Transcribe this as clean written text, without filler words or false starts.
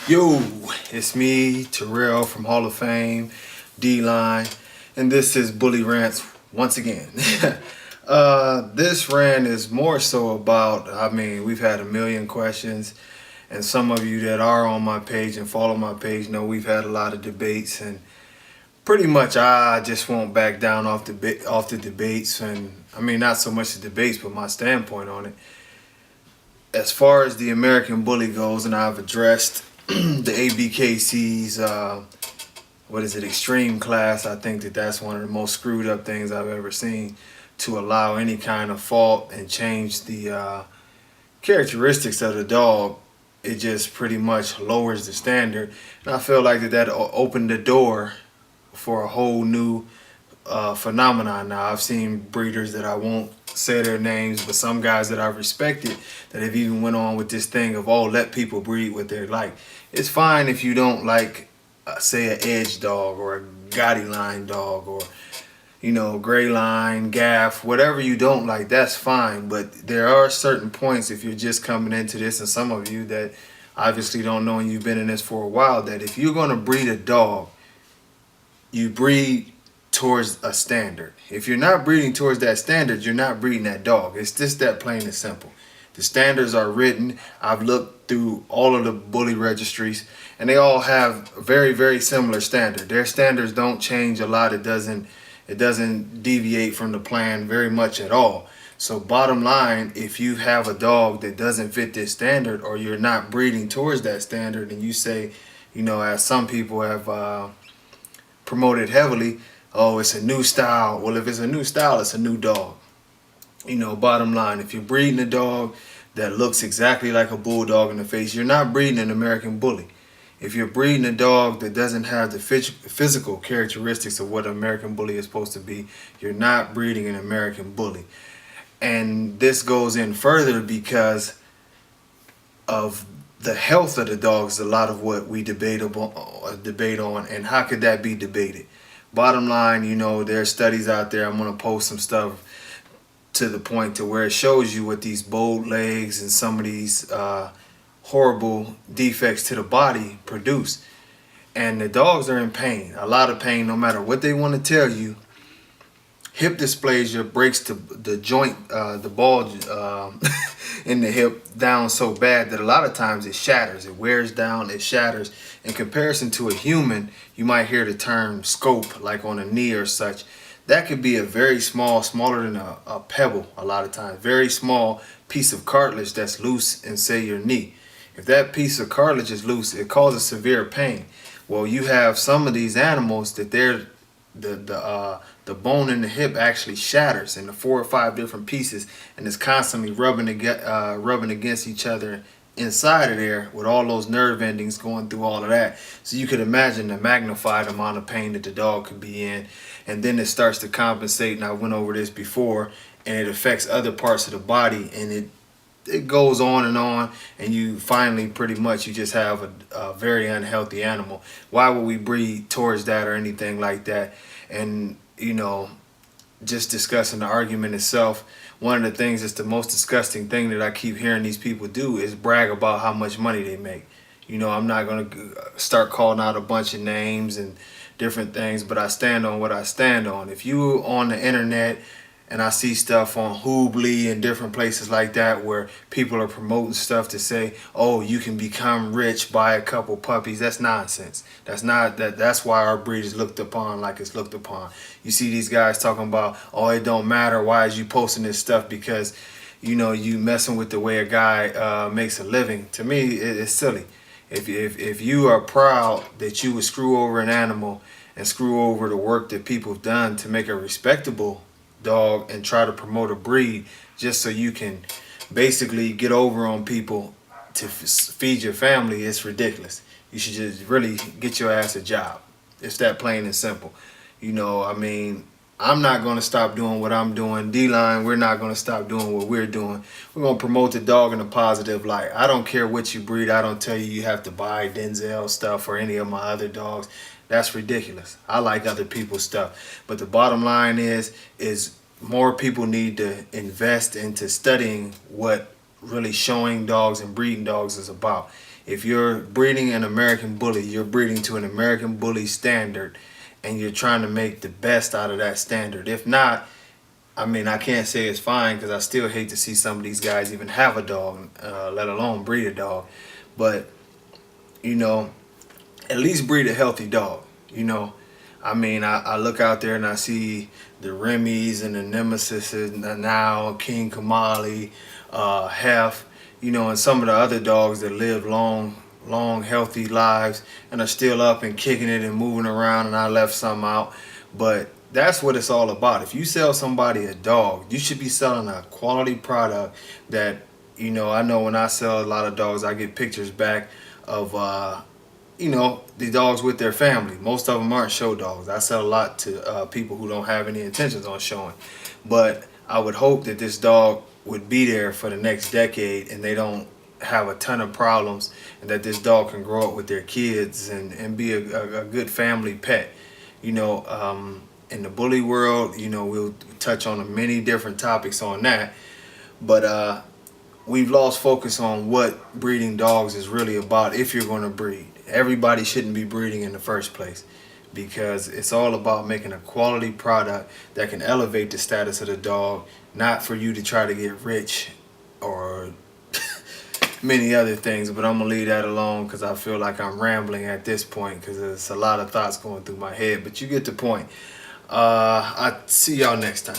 Yo, it's me, Terrell from Hall of Fame, D-Line, and this is Bully Rants once again. This rant is more so about, we've had a million questions, and some of you that are on my page and follow my page know we've had a lot of debates, and pretty much I just won't back down off the debates, and not so much the debates, but my standpoint on it. As far as the American Bully goes, and I've addressed the ABKC's what is it, extreme class. I think that that's one of the most screwed up things I've ever seen, to allow any kind of fault and change the characteristics of the dog. It just pretty much lowers the standard, and I feel like that opened the door for a whole new phenomenon. Now, I've seen breeders that I won't say their names, but some guys that I've respected that have even went on with this thing of, oh, let people breed what they like. It's fine if you don't like, say, an edge dog or a Gotti line dog, or gray line, gaff, whatever you don't like, that's fine. But there are certain points, if you're just coming into this, and some of you that obviously don't know and you've been in this for a while, that if you're going to breed a dog, you breed towards a standard. If you're not breeding towards that standard, you're not breeding that dog. It's just that plain and simple. The standards are written. I've looked through all of the bully registries, and they all have very, very similar standard. Their standards don't change a lot. It doesn't deviate from the plan very much at all. So bottom line, if you have a dog that doesn't fit this standard, or you're not breeding towards that standard, and you say, as some people have promoted heavily, oh, it's a new style. Well, if it's a new style, it's a new dog. Bottom line, if you're breeding a dog that looks exactly like a bulldog in the face, you're not breeding an American Bully. If you're breeding a dog that doesn't have the physical characteristics of what an American Bully is supposed to be, you're not breeding an American Bully. And this goes in further because of the health of the dogs. A lot of what we debate on, and how could that be debated? Bottom line, there's studies out there. I'm going to post some stuff to the point to where it shows you what these bowed legs and some of these horrible defects to the body produce. And the dogs are in pain, a lot of pain, no matter what they want to tell you. Hip dysplasia breaks the joint, the bulge in the hip down so bad that a lot of times it shatters. It wears down, it shatters. In comparison to a human, you might hear the term scope, like on a knee or such. That could be a very smaller than a pebble a lot of times. Very small piece of cartilage that's loose in, say, your knee. If that piece of cartilage is loose, it causes severe pain. Well, you have some of these animals that the bone in the hip actually shatters into 4 or 5 different pieces, and it's constantly rubbing against each other inside of there, with all those nerve endings going through all of that. So you could imagine the magnified amount of pain that the dog could be in. And then it starts to compensate, and I went over this before, and it affects other parts of the body, and it goes on, and you finally pretty much you just have a very unhealthy animal. Why would we breed towards that or anything like that? And just discussing the argument itself, one of the things that's the most disgusting thing that I keep hearing these people do is brag about how much money they make. I'm not going to start calling out a bunch of names and different things, but I stand on what I stand on. If you on the internet and I see stuff on Hoobly and different places like that where people are promoting stuff to say, oh, you can become rich, buy a couple puppies, that's nonsense. That's why our breed is looked upon like it's looked upon. You see these guys talking about, oh, it don't matter, why is you posting this stuff because you messing with the way a guy makes a living. To me, it's silly. If you are proud that you would screw over an animal and screw over the work that people have done to make a respectable dog and try to promote a breed just so you can basically get over on people to feed your family, it's ridiculous. You should just really get your ass a job. It's that plain and simple. I'm not going to stop doing what I'm doing. D-Line, we're not going to stop doing what we're doing. We're going to promote the dog in a positive light. I don't care what you breed. I don't tell you you have to buy Denzel stuff or any of my other dogs. That's ridiculous. I like other people's stuff. But the bottom line is more people need to invest into studying what really showing dogs and breeding dogs is about. If you're breeding an American Bully, you're breeding to an American Bully standard, and you're trying to make the best out of that standard. If not, I mean, I can't say it's fine because I still hate to see some of these guys even have a dog, let alone breed a dog. But, you know, at least breed a healthy dog, you know. I mean, I look out there and I see the Remy's and the Nemesis and now King Kamali, Hef, you know, and some of the other dogs that live long, healthy lives and are still up and kicking it and moving around, and I left some out. But that's what it's all about. If you sell somebody a dog, you should be selling a quality product that, you know when I sell a lot of dogs, I get pictures back of, you know, the dogs with their family. Most of them aren't show dogs. I sell a lot to people who don't have any intentions on showing. But I would hope that this dog would be there for the next decade and they don't have a ton of problems, and that this dog can grow up with their kids and be a good family pet. You know, in the bully world, you know, we'll touch on many different topics on that. But we've lost focus on what breeding dogs is really about. If you're going to breed, everybody shouldn't be breeding in the first place, because it's all about making a quality product that can elevate the status of the dog, not for you to try to get rich or many other things. But I'm gonna leave that alone because I feel like I'm rambling at this point because there's a lot of thoughts going through my head, but you get the point. I see y'all next time.